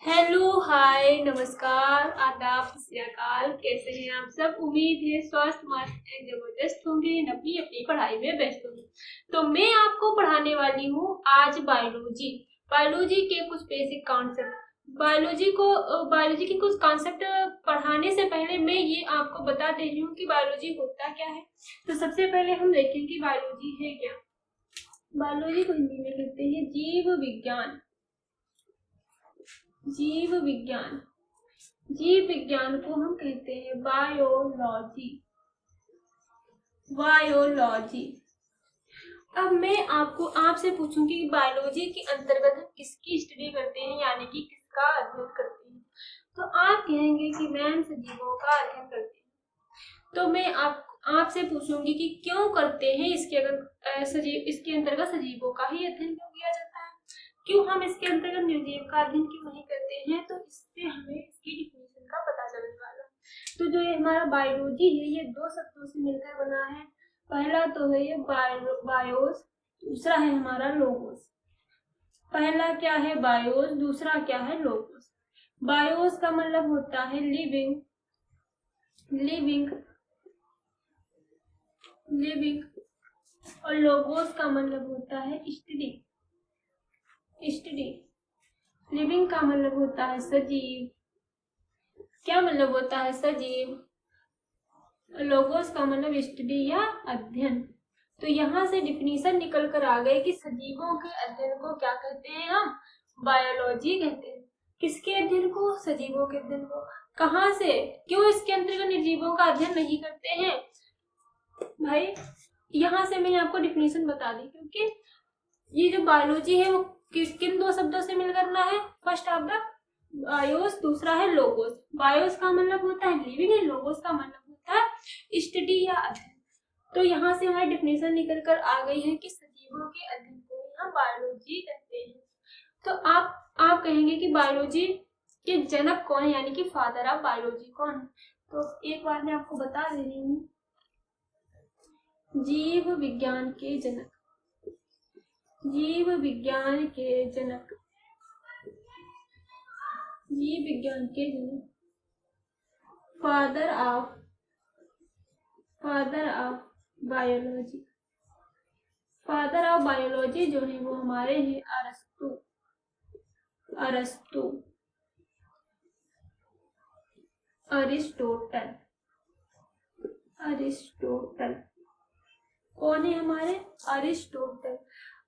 Hello, हाय, नमस्कार, आदाब, सत श्री अकाल। कैसे हैं आप सब? उम्मीद है स्वस्थ मस्त एंड जबरदस्त होंगे, अपनी अपनी पढ़ाई में व्यस्त होंगे। तो मैं आपको पढ़ाने वाली हूँ आज बायोलॉजी। बायोलॉजी के कुछ बेसिक कॉन्सेप्ट। बायोलॉजी के कुछ कॉन्सेप्ट पढ़ाने से पहले मैं ये आपको बता दे रही हूँ कि बायोलॉजी होता क्या है। तो सबसे पहले हम देखें कि बायोलॉजी है क्या। बायोलॉजी को हिंदी में कहते हैं जीव विज्ञान। जीव विज्ञान जीव विज्ञान को हम कहते हैं बायोलॉजी। बायोलॉजी। अब मैं आपसे पूछूंगी कि बायोलॉजी के अंतर्गत हम किसकी स्टडी करते हैं, यानी कि किसका अध्ययन करते हैं। तो आप कहेंगे कि मैम सजीवों का अध्ययन करते हैं। तो मैं आपसे पूछूंगी कि क्यों करते हैं, इसके अंतर्गत सजीवों का ही अध्ययन क्यों किया जाता है, क्यों हम इसके अंतर्गत निर्जीव का अध्ययन क्यों नहीं करते हैं। तो इससे हमें इसकी डिफिनेशन का पता चलने वाला है। तो जो ये हमारा बायोलॉजी है ये दो शब्दों से मिलकर बना है। पहला तो है ये बायोस, दूसरा है हमारा लोगोस। पहला क्या है बायोस, दूसरा क्या है लोगोस। बायोस का मतलब होता है लिविंग, लिविंग लिविंग और लोगोस का मतलब होता है स्टडी। स्टडी। लिविंग का मतलब होता है सजीव। क्या मतलब होता है? सजीव। लोगोस का मतलब स्टडी या अध्ययन। तो यहाँ से डिफिनीशन निकल कर आ गए कि सजीवों के अध्ययन को क्या कहते हैं? हम बायोलॉजी कहते हैं। किसके अध्ययन को? सजीवों के अध्ययन को। कहाँ से? क्यों इसके अंतर्गत निर्जीवों का अध्ययन नहीं करते हैं? भाई यहाँ से मैंने आपको डिफिनीशन बता दी, क्योंकि ये जो बायोलॉजी है वो किन दो शब्दों से मिलकर बना है। फर्स्ट ऑफ द बायोस, दूसरा है लोगोस। बायोस का मतलब होता है लिविंग है, लोगोस का मतलब होता है स्टडी या अध्ययन। तो यहाँ से हमारी डिफिनेशन निकल कर आ गई है कि सजीवों के अध्ययन को हम बायोलॉजी कहते हैं। तो आप कहेंगे कि बायोलॉजी के जनक कौन है, यानी कि फादर ऑफ बायोलॉजी कौन है। तो एक बार मैं आपको बता दे रही हूँ, जीव विज्ञान के जनक, जीव विज्ञान के जनक, जीव विज्ञान के जनक, father of biology. Father of biology जो है वो हमारे हैं अरस्तु। अरस्तु, अरिस्टोटल। अरिस्टोटल कौन है हमारे? अरिस्टोटल।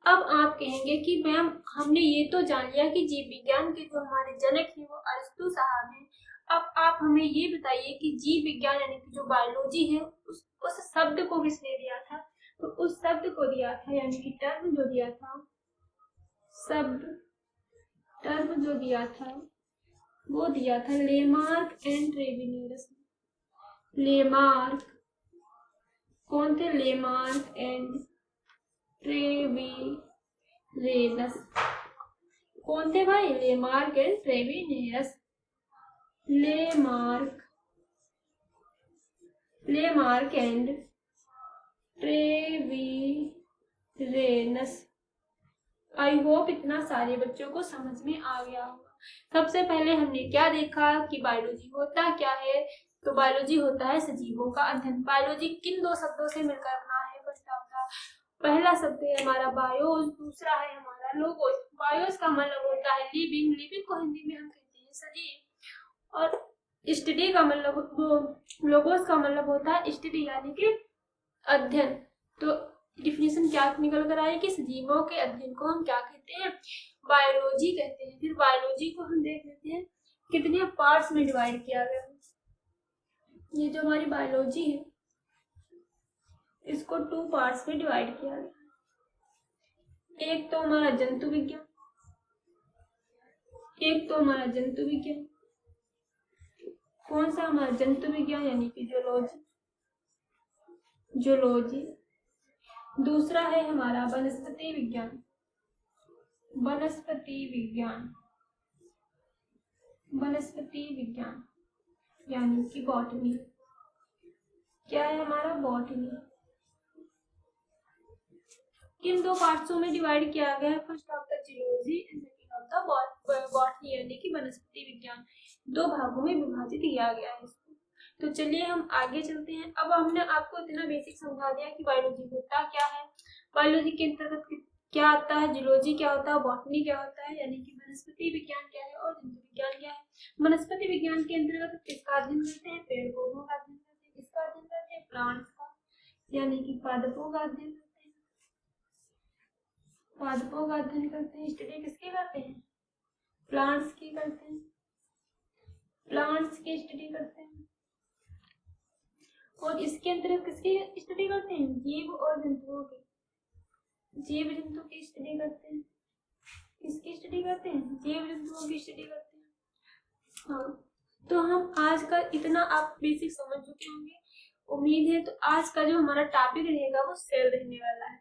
अब आप कहेंगे कि मैम हमने ये तो जान लिया कि जीव विज्ञान के जो हमारे जनक हैं वो अरस्तु साहब हैं। अब आप हमें ये बताइए कि जीव विज्ञान यानी कि जो बायोलॉजी है उस शब्द को किसने दिया था। तो उस शब्द को दिया था, यानी कि टर्म जो दिया था, शब्द टर्म जो दिया था वो दिया था लेमार्क एंड ट्रेविनियस। लेमार्क कौन थे? Lamarck and Treviranus. कौन थे भाई? Lamarck and Treviranus. Lamarck and Treviranus. I hope इतना सारे बच्चों को समझ में आ गया होगा। सबसे पहले हमने क्या देखा कि बायोलॉजी होता क्या है। तो बायोलॉजी होता है सजीवों का अध्ययन। बायोलॉजी किन दो शब्दों से मिलकर बना है? फर्स्ट आपका पहला शब्द है हमारा बायोस, दूसरा है हमारा लोगोस। बायोस का मतलब होता है लिविंग, लिविंग को हिंदी में हम कहते हैं सजीव। और स्टडी का मतलब, लोगोस का मतलब होता है स्टडी यानी कि अध्ययन। तो डिफिनेशन क्या निकल कर आई कि सजीवों के अध्ययन को हम क्या कहते हैं? बायोलॉजी कहते हैं। फिर बायोलॉजी को हम देख लेते हैं कितने पार्ट्स में डिवाइड किया गया है। ये जो हमारी बायोलॉजी है इसको 2 पार्ट्स में डिवाइड किया गया। एक तो हमारा जंतु विज्ञान, एक तो हमारा जंतु विज्ञान। कौन सा? हमारा जंतु विज्ञान यानी कि जूलॉजी। जूलॉजी। दूसरा है हमारा वनस्पति विज्ञान। वनस्पति विज्ञान। वनस्पति विज्ञान यानी कि बॉटनी। क्या है हमारा? बॉटनी। किन दो पार्ट्सों में डिवाइड किया गया है? First of the zoology and second of the botany यानी यानी कि वनस्पति विज्ञान। 2 भागों में विभाजित किया गया है इसको। तो चलिए हम आगे चलते हैं। अब हमने आपको इतना बेसिक समझा दिया कि बायोलॉजी होता क्या है, बायोलॉजी के अंतर्गत क्या आता है, जूलॉजी क्या होता है, बॉटनी क्या होता है, यानी कि वनस्पति विज्ञान क्या है और जंतु विज्ञान क्या है। वनस्पति विज्ञान के अंतर्गत किसका अध्ययन करते हैं, पेड़ पौधों का अध्ययन करते हैं। किसका अध्ययन करते हैं, प्लांट्स का, यानी कि पादपों का अध्ययन करते हैं। पादपों का अध्ययन करते हैं। स्टडी किसकी करते हैं, प्लांट्स की करते हैं, प्लांट्स की स्टडी करते हैं। और इसके अंतर्गत किसकी स्टडी करते हैं, जीव और जंतुओं की, जीव जंतु की स्टडी करते हैं। किसकी स्टडी करते हैं, जीव जंतुओं की स्टडी करते हैं। हाँ, तो हम आज का इतना आप बेसिक समझ चुके होंगे उम्मीद है। तो आज का जो हमारा टॉपिक रहेगा वो सेल रहने वाला है।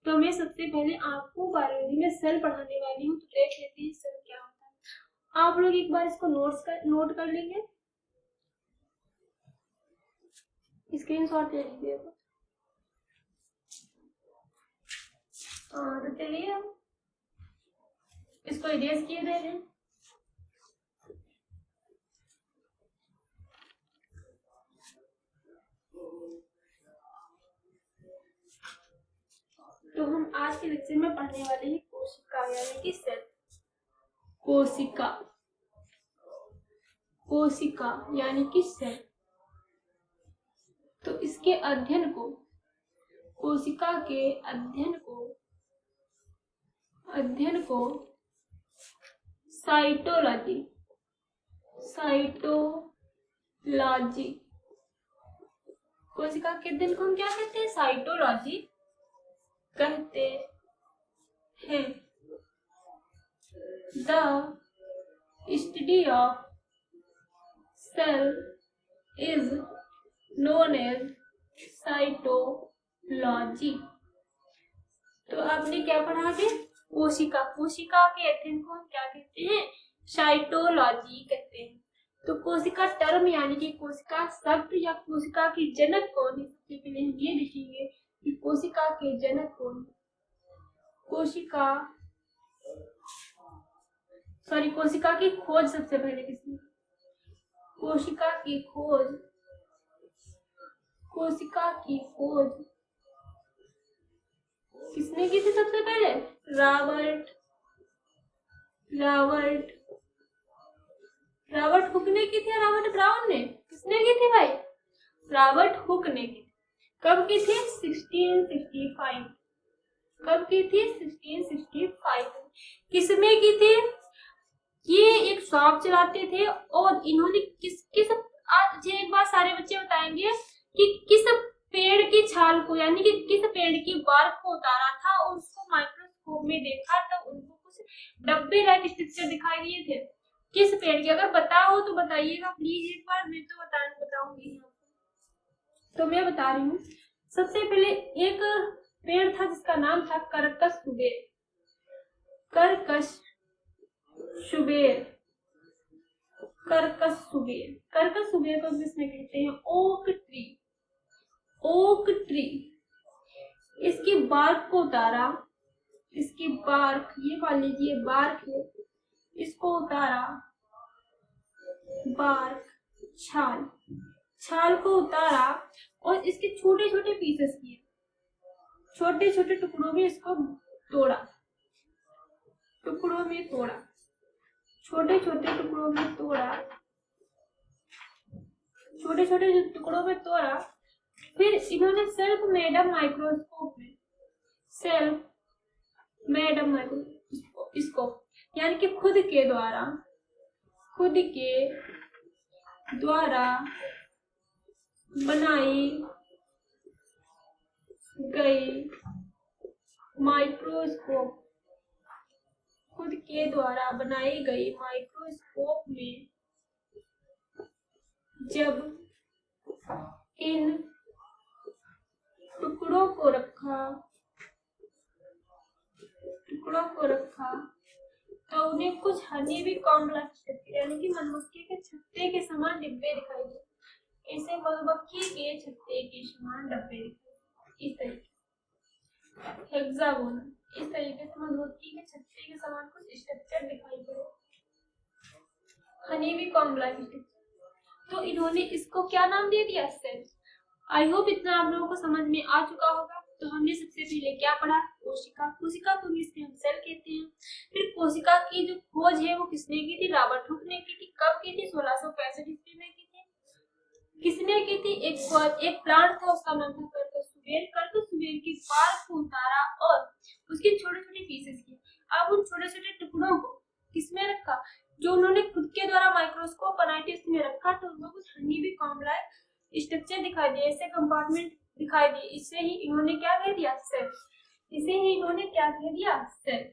तो मैं सबसे पहले आपको बायोलॉजी में सेल पढ़ाने वाली हूँ। तो देख लेते हैं सेल क्या होता है। आप लोग एक बार इसको नोट कर लेंगे, स्क्रीनशॉट ले लीजिए। तो चलिए हम इसको इरेज किए दे रहे हैं। तो हम आज के लेक्चर में पढ़ने वाले हैं कोशिका यानी कि सेल। कोशिका, कोशिका यानी कि सेल। तो इसके अध्ययन को, कोशिका के अध्ययन को साइटोलॉजी, कोशिका के अध्ययन को हम क्या कहते हैं, साइटोलॉजी कहते हैं। The study of cell is known as cytology. तो आपने क्या पढ़ा आगे, कोशिका, कोशिका के अध्ययन को हम क्या कहते हैं, साइटोलॉजी कहते हैं। तो कोशिका टर्म यानी कि कोशिका शब्द या कोशिका की जनक कौन है, सबसे पहले हम ये देखेंगे कि कोशिका के जनक कौन है। कोशिका की खोज सबसे पहले किसने, कोशिका की खोज किसने की थी सबसे पहले, रॉबर्ट हुक ने की थी, रॉबर्ट ब्राउन ने, किसने की थी भाई, रॉबर्ट हुक ने की। कब की थी, 1665। कब की थी, 1665। किसमें की थी, ये एक शॉप चलाते थे और इन्होंने किस आज एक बार सारे बच्चे बताएंगे कि किस पेड़ की छाल को यानी कि किस पेड़ की बार्क को उतारा था और उसको माइक्रोस्कोप में देखा तो उनको कुछ डब्बे लाइक स्ट्रक्चर दिखाई दिए थे। किस पेड़ की, अगर पता हो तो बताइएगा प्लीज एक बार, मैं तो बताऊंगी। तो मैं बता रही हूँ, सबसे पहले एक पेड़ था जिसका नाम था करकस सुबेर को जिसमें कहते हैं ओक ट्री। इसकी बार्क को उतारा, इसकी बार्क, ये मान लीजिए बार्क है, इसको उतारा, बार्क छाल को उतारा और इसके छोटे छोटे पीसेस किए, छोटे छोटे टुकड़ों में इसको तोड़ा, छोटे छोटे टुकड़ों में तोड़ा। फिर इन्होंने सेल्फ मेड माइक्रोस्कोप यानी कि खुद के द्वारा बनाई गई माइक्रोस्कोप में जब इन टुकड़ों को रखा तो उन्हें कुछ हनी भी कॉम्प्लेक्स यानी कि मधुमक्खी के छत्ते के समान डिब्बे दिखाई दिए। इसे मधुमक्खी के छत्ते के समान डब्बे दिखाई, इस तरीके हेक्सागोनल, इस तरीके से मधुमक्खी के छत्ते के समान कुछ स्ट्रक्चर दिखाई दे। हनी भी कॉम्ब लाइक स्ट्रक्चर। तो इन्होंने इसको क्या नाम दे दिया? सेल। आई होप इतना आप लोगों को समझ में आ चुका होगा। तो हमने सबसे पहले क्या पढ़ा? कोशिका। कोशिका को इंग्लिश में हम सेल कहते हैं। फिर कोशिका की जो खोज है वो किसने की थी? रॉबर्ट हुक ने की थी। कब की थी? 1665 ईस्वी में की थी। किसने की थी? एक प्लांट था, उसका नाम था कर्कसुबेर। कर्कसुबेर की बार्क को उतारा और उसके छोटे छोटे पीसेस किए। अब उन छोटे छोटे टुकड़ों को किसमें रखा? जो उन्होंने खुद के द्वारा माइक्रोस्कोप बनाई थी उसमें रखा। तो उनको कुछ हनी भी कॉम्ब लाइक स्ट्रक्चर दिखाई दिए, ऐसे कंपार्टमेंट दिखाई दिए। इससे ही इन्होंने क्या कह दिया? सेल। इसे ही इन्होंने क्या कह दिया? सेल।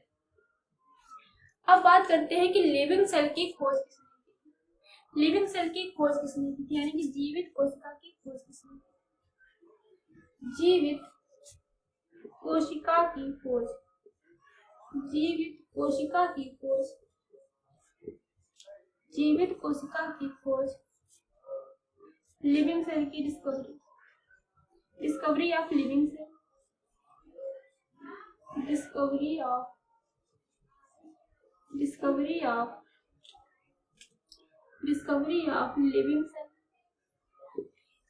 अब बात करते हैं कि लिविंग सेल की खोज किसने की थी? लिविंग सेल की खोज किसने की थी, यानी कि जीवित कोशिका की खोज किसने की? जीवित कोशिका की खोज। जीवित कोशिका की खोज। जीवित कोशिका की खोज। लिविंग सेल की discovery. Discovery of living cell. Discovery of living cell.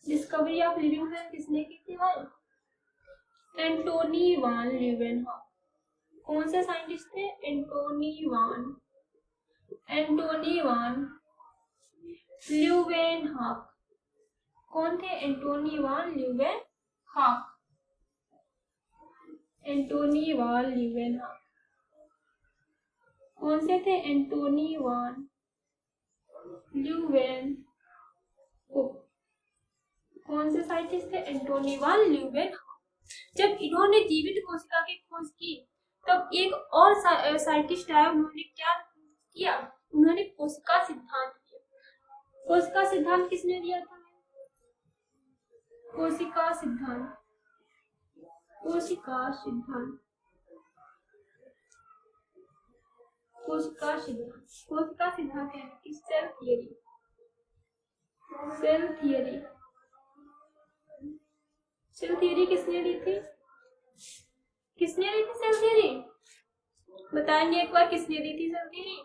Discovery of living cell किसने की थी भाई? Antonie van Leeuwenhoek. कौन से साइंटिस्ट थे? Antonie van Leeuwenhoek. कौन थे? Antonie van Leeuwenhoek. Antonie van Leeuwenhoek कौन से थे? Antonie van Leeuwenhoek. कौन से साइंटिस्ट थे? Antonie van Leeuwenhoek. जब इन्होंने जीवित कोशिका की खोज की तब एक और साइंटिस्ट आया, उन्होंने क्या किया? उन्होंने कोशिका सिद्धांत दिया। कोशिका सिद्धांत किसने दिया था? कोशिका सिद्धांत। कोशिका सिद्धांत। कोशिका सिद्धांत। कोशिका सिद्धांत है कि cell theory. Cell theory. Cell theory किसने दी थी? किसने दी थी सेल थियरी? बताएंगे एक बार किसने दी थी cell theory?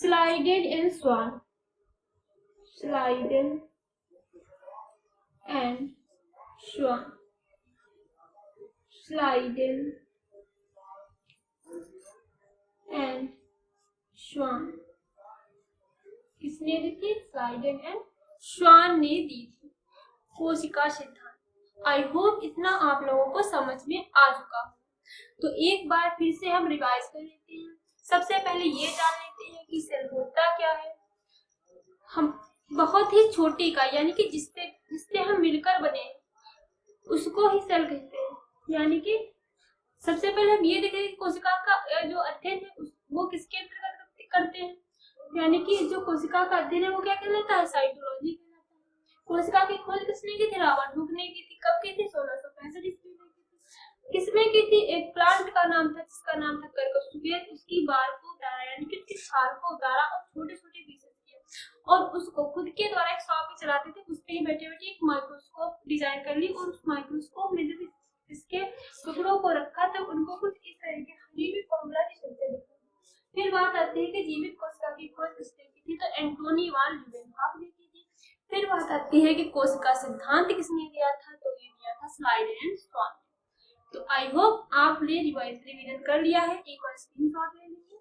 Schleiden and Schwann. Schleiden and Schwann. Schleiden and Schwann किसने दी थी? स्लाइडेन एंड स्वान ने दी थी कोशिका सिद्धांत। आई होप इतना आप लोगों को समझ में आ चुका हो। तो एक बार फिर से हम रिवाइज कर लेते हैं। सबसे पहले ये जान लेते हैं कि सेल होता क्या है। हम बहुत ही छोटी इकाई, यानी कि जिससे हम मिलकर बने उसको ही सेल कहते हैं। यानी कि सबसे पहले हम ये देखें कि कोशिका का जो अध्ययन है वो किसके अंतर्गत करते हैं। यानी कि जो कोशिका का अध्ययन है वो क्या कहलाता है? साइटोलॉजी कहलाता है। कोशिका की खोज किसने की थी? रॉबर्ट हुक ने की थी। कब की थी? 1665 ईस्वी में की थी। किसमें की थी? एक प्लांट का नाम था जिसका नाम था कर्कसुबेर। उसकी बाल को उतारा, यानी कि उसकी छाल को उतारा और छोटे छोटे पीसेस किए और उसको खुद के द्वारा एक शॉप पे चलाते थे। उस पे ही बैठे बैठे एक माइक्रोस्कोप डिजाइन कर ली और उस माइक्रोस्कोप में जब इसके टुकड़ों को रखा तब उनको कुछ इस तरह के हनी भी कॉम्ब लाइक स्ट्रक्चर दिखा। फिर बात आती है कि जीवित कोशिका की खोज किसने की थी? तो एंटोनी वान ल्यूवेनहॉक ने की थी। फिर बात आती है कि कोशिका सिद्धांत किसने दिया था? तो ये दिया था स्लाइडेन एंड स्वान। तो आई होप आपने रिवीजन कर लिया है। एक बार स्क्रीनशॉट ले लीजिए।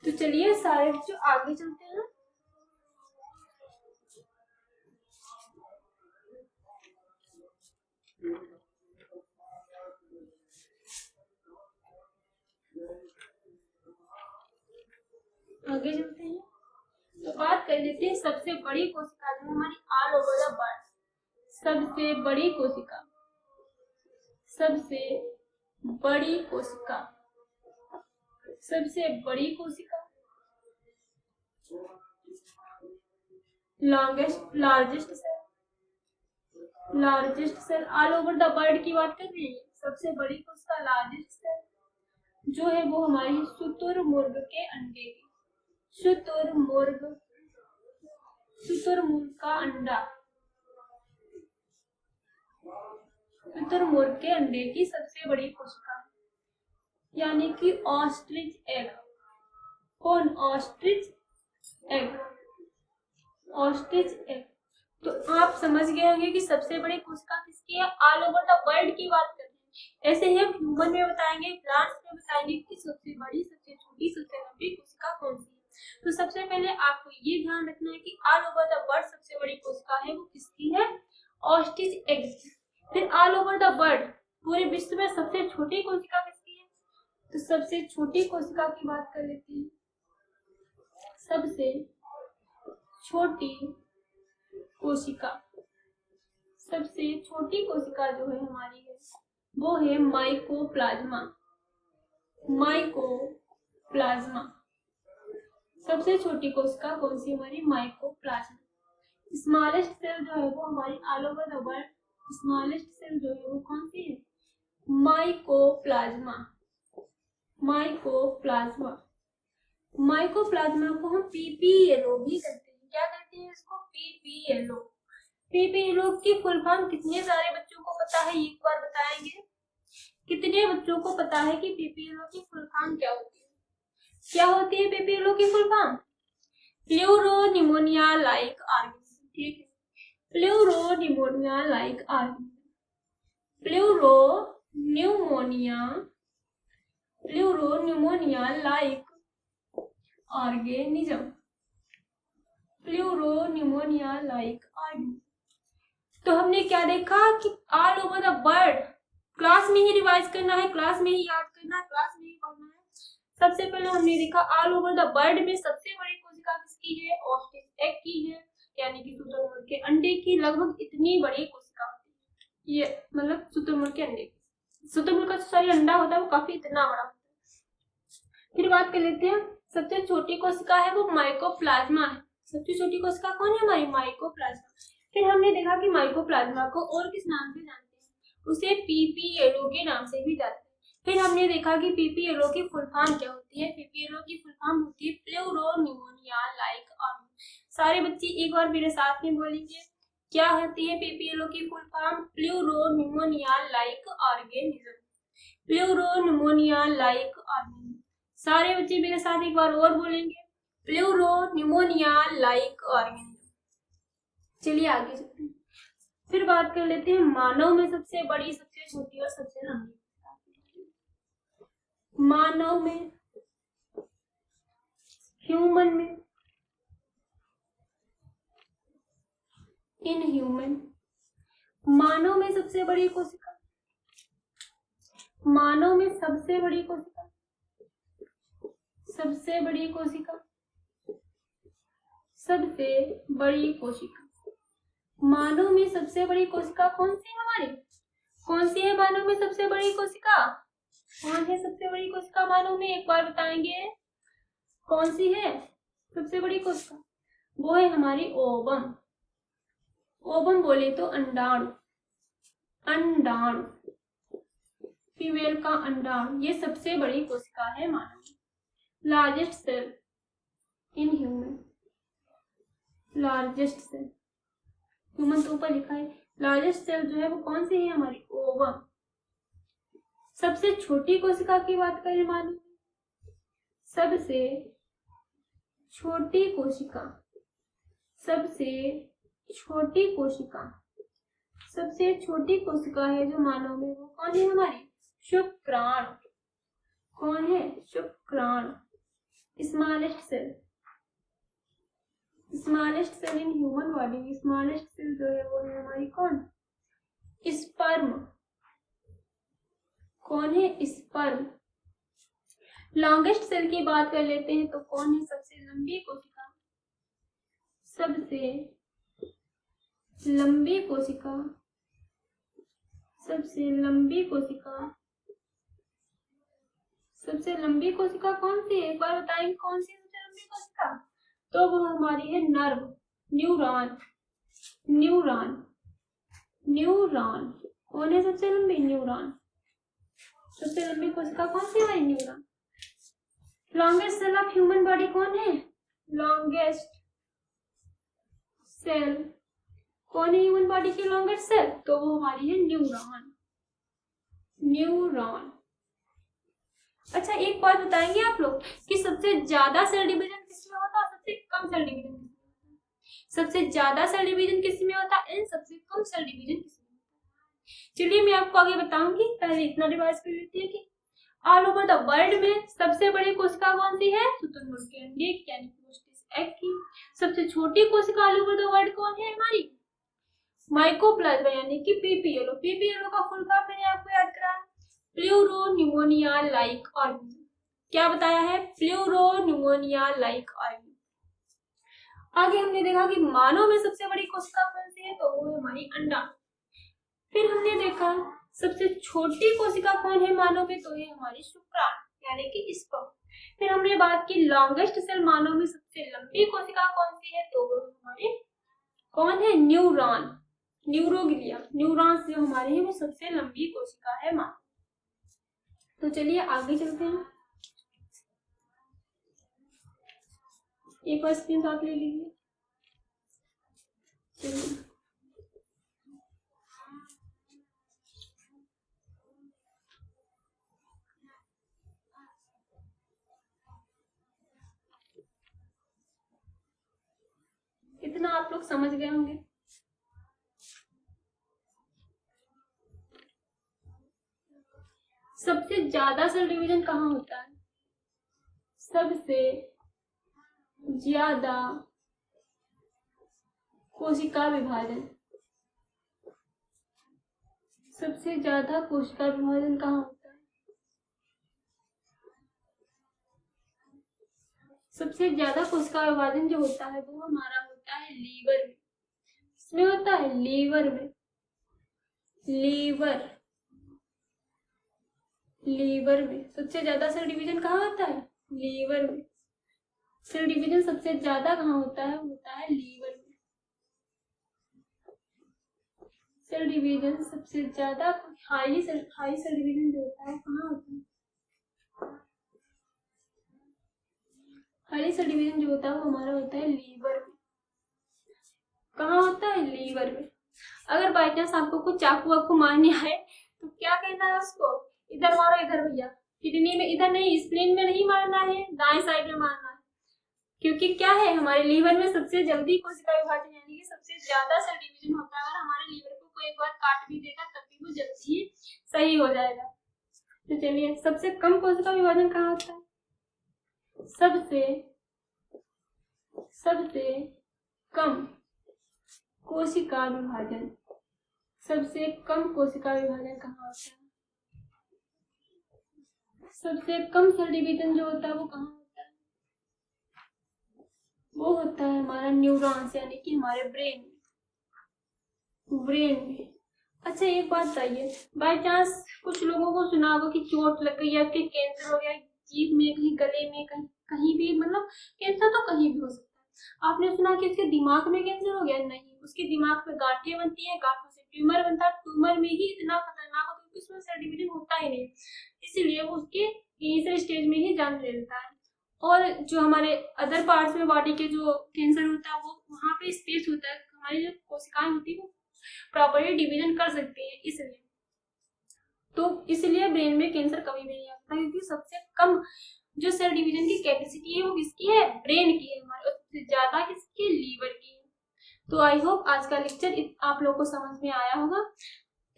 तो चलिए सारे बच्चों आगे चलते हैं। आगे चलते हैं तो बात कर लेते हैं सबसे बड़ी कोशिका जो हमारी ऑल ओवर द वर्ल्ड। सबसे बड़ी कोशिका। सबसे बड़ी कोशिका। सबसे बड़ी कोशिका। Largest cell all over the world की बात कर रहे हैं। सबसे बड़ी कोशिका लार्जेस्ट सेल जो है वो हमारी शुतुरमुर्ग के अंडे की। शुतुरमुर्ग का अंडा। शुतुरमुर्ग के अंडे की सबसे बड़ी कोशिका। यानी कि ऑस्ट्रिच एग। कौन? Ostrich egg. Ostrich egg. तो आप समझ गए होंगे कि सबसे बड़ी कोशिका किसकी है? ऑल ओवर द वर्ल्ड की बात करते हैं। ऐसे ही हम ह्यूमन में बताएंगे, प्लांट्स में बताएंगे कि सबसे बड़ी, सबसे छोटी, सबसे लंबी कोशिका कौन सी है। तो सबसे पहले आपको ये ध्यान रखना है कि ऑल ओवर द वर्ल्ड सबसे बड़ी कोशिका है वो किसकी है? Ostrich egg. फिर ऑल ओवर द वर्ल्ड, पूरे विश्व में सबसे छोटी कोशिका किसकी है? तो सबसे छोटी कोशिका की बात कर लेते हैं। सबसे छोटी कोशिका, सबसे छोटी कोशिका जो है हमारी है वो है माइकोप्लाज्मा। माइकोप्लाज्मा सबसे छोटी कोशिका कौन सी? हमारी माइकोप्लाज्मा। स्मॉलेस्ट सेल जो है वो हमारी all over the world, smallest cell जो है वो कौन सी है? माइकोप्लाज्मा। माइकोप्लाज्मा। माइकोप्लाज्मा को हम पीपीएलओ भी कहते हैं। क्या कहते हैं इसको? पीपीएलओ। पीपीएलओ की फुल फॉर्म कितने सारे बच्चों को पता है? एक बार बताएंगे। कितने बच्चों को पता है कि पीपीएलओ की फुल फॉर्म क्या होती है? क्या होती है पीपीएलओ की full form? Pleuropneumonia like organism. ठीक है, pleuropneumonia like organism. Pleuropneumonia like organism. Pleuropneumonia like organism. तो हमने क्या देखा कि all over the world, class में ही रिवाइज करना है, क्लास में ही याद करना है, क्लास में ही पढ़ना है। सबसे पहले हमने देखा ऑल ओवर द वर्ल्ड में सबसे बड़ी कोशिका किसकी है? ऑस्ट्रिच एग की है, यानी कि शुतुरमुर्ग के अंडे की लगभग इतनी बड़ी कोशिका होती है। ये मतलब शुतुरमुर्ग के अंडे की, शुतुरमुर्ग का सॉरी अंडा होता है वो काफी इतना बड़ा होता है। फिर बात कर लेते हैं, सबसे छोटी कोशिका है वो माइकोप्लाज्मा है। सबसे छोटी कोशिका कौन है? हमारी माइकोप्लाज्मा। फिर हमने देखा कि माइकोप्लाज्मा को और किस नाम से जानते हैं? उसे पीपीएलओ के नाम से भी जानते हैं। फिर हमने देखा कि पीपीएलओ की फुल फॉर्म क्या होती है? पीपीएलओ की फुल फॉर्म होती है प्लूरोनिमोनिया लाइक ऑर्गेनिज्म। सारे बच्चे एक बार मेरे साथ में बोलेंगे, क्या होती है पीपीएलओ की full form? Pleuropneumonia like organism. Pleuropneumonia like organism. सारे बच्चे मेरे साथ एक बार और बोलेंगे, प्लूरोनिमोनिया लाइक ऑर्गेनिज्म। चलिए आगे चलते हैं। फिर बात कर लेते हैं मानव में सबसे बड़ी, सबसे छोटी और सबसे लंबी। मानव में, ह्यूमन में, इन ह्यूमन। मानव में सबसे बड़ी कोशिका, मानव में सबसे बड़ी कोशिका, सबसे बड़ी कोशिका, सबसे बड़ी कोशिका। मानव में सबसे बड़ी कोशिका कौन सी है हमारी? कौन सी है मानव में सबसे बड़ी कोशिका? कौन है सबसे बड़ी कोशिका मानव में? एक बार बताएंगे कौन सी है सबसे बड़ी कोशिका? वो है हमारी ओवम। ओवम बोले तो अंडाणु। अंडाणु, फीमेल का अंडाणु, ये सबसे बड़ी कोशिका है मानव में। Largest cell in human, largest cell, human तो ऊपर लिखा है, लार्जेस्ट सेल जो है वो कौन सी है? हमारी ओवम। सबसे छोटी कोशिका की बात करें मानव में, सबसे छोटी कोशिका, सबसे छोटी कोशिका, सबसे छोटी कोशिका है जो मानव में वो कौन है? हमारी शुक्राणु। कौन है? शुक्राणु। Smallest cell, smallest cell in human body, smallest cell जो है वो है हमारी कौन? स्पर्म। कौन है? स्पर्म। लॉन्गेस्ट सेल की बात कर लेते हैं तो कौन है सबसे लंबी कोशिका? सबसे लंबी कोशिका, सबसे लंबी कोशिका, सबसे लंबी कोशिका कौन सी है? एक बार बताएंगे कौन सी सबसे लंबी कोशिका? तो वो हमारी है नर्व, न्यूरॉन। Neuron, neuron. कौन है सबसे लंबी? न्यूरॉन। सबसे लंबी कोशिका कौन सी है? Neuron. Longest cell of human body कौन है? लॉन्गेस्ट सेल कौन है ह्यूमन बॉडी की लॉन्गेस्ट सेल? तो वो हमारी है न्यूरॉन। न्यूरॉन। अच्छा एक बात बताएंगे आप लोग कि सबसे ज्यादा सेल डिवीजन किसमें होता है, सबसे कम सेल डिवीजन किसमें होता है? सबसे ज्यादा सेल डिवीजन किसमें होता है एंड सबसे कम सेल डिवीजन किसमें होता है? चलिए मैं आपको आगे बताऊंगी, पहले इतना रिवाइज कर लेती है कि ऑल ओवर द वर्ल्ड में सबसे बड़ी कोशिका कौन सी है, शुतुरमुर्ग के अंडे यानी कि एग की। सबसे छोटी कोशिका ऑल ओवर द वर्ल्ड कौन है हमारी, माइकोप्लाज्मा यानी कि पीपीएलओ। पीपीएलओ का फुल फॉर्म मैंने आपको याद करा, प्लूरोन्यूमोनिया लाइक ऑर्गेनिज्म। क्या बताया है, प्लूरोन्यूमोनिया लाइक ऑर्गेनिज्म। आगे हमने देखा कि मानव में सबसे बड़ी कोशिका कौन सी है, तो वो है हमारी अंडा। फिर हमने देखा सबसे छोटी कोशिका कौन है मानव में, तो ये हमारी शुक्राणु यानी कि स्पर्म। फिर हमने बात की लॉन्गेस्ट सेल मानव में सबसे लंबी कोशिका कौन सी है, तो वो हमारे कौन है, न्यूरॉन, न्यूरोग्लिया। न्यूरॉन से हमारे है वो सबसे लंबी कोशिका है मानव। तो चलिए आगे चलते हैं, एक बार स्क्रीन शॉट ले लीजिए। चलिए इतना आप लोग समझ गए होंगे। सबसे ज्यादा सेल डिवीजन कहाँ होता है, सबसे ज्यादा कोशिका विभाजन, सबसे ज्यादा कोशिका विभाजन कहाँ होता है, सबसे ज्यादा कोशिका विभाजन जो होता है वो हमारा होता है लीवर में। इसमें होता है लीवर में, लीवर लीवर में सबसे ज्यादा सेल डिवीजन कहाँ होता है, लीवर में। सेल डिवीजन सबसे ज्यादा कहाँ होता है, होता है लीवर में। सेल डिवीजन सबसे ज्यादा हाई सेल डिवीजन जो होता है कहाँ होता है, हाई सेल डिवीजन जो होता है वो हमारा होता है लीवर में। कहाँ होता है, लीवर में। अगर बाई चांस आपको कुछ चाकू वाकू मारने आए तो क्या कहना है उसको, इधर मारो, इधर भैया, किडनी में, इधर नहीं, स्प्लीन में नहीं मारना है, दाएं साइड में मारना है। क्योंकि क्या है, हमारे लीवर में सबसे जल्दी कोशिका विभाजन यानी कि सबसे ज्यादा सेल डिवीजन होता है। अगर हमारे लीवर को कोई एक बार काट भी देगा तब भी वो जल्दी ही सही हो जाएगा। तो चलिए, सबसे कम कोशिका विभाजन कहाँ होता है, सबसे कम कोशिका विभाजन, सबसे कम कोशिका विभाजन कहाँ होता है, सबसे कम सेल डिवीजन जो होता है वो कहाँ होता है, वो होता है हमारा न्यूरॉन्स यानी कि हमारे ब्रेन में। अच्छा एक बात बताइए, बाय चांस कुछ लोगों को सुना होगा कि चोट लग गई या फिर कैंसर हो गया जीभ में, कहीं गले में, कहीं भी, मतलब कैंसर तो कहीं भी हो सकता है। आपने सुना कि उसके दिमाग में कैंसर हो गया, नहीं, उसके दिमाग में गांठें बनती है, गांठों से ट्यूमर बनता है, ट्यूमर में ही इतना खतरनाक होता है कि उसमें सेल डिवीजन होता ही नहीं, इसीलिए वो उसके इनिशियल स्टेज में ही जान ले लेता है। और जो हमारे अदर पार्ट्स में बॉडी के जो कैंसर होता है वो वहाँ पे स्पेस होता है, हमारी जो कोशिकाएं होती है वो प्रॉपर्ली डिवीजन कर सकती है, इसलिए तो इसलिए ब्रेन में कैंसर कभी भी नहीं आता, क्योंकि सबसे कम जो सेल डिवीजन की कैपेसिटी है वो किसकी है, ब्रेन की है हमारे, और सबसे ज्यादा किसकी, लीवर की है। तो आई होप आज का लेक्चर आप लोगों को समझ में आया होगा।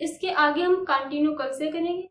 इसके आगे हम कंटिन्यू कल से करेंगे।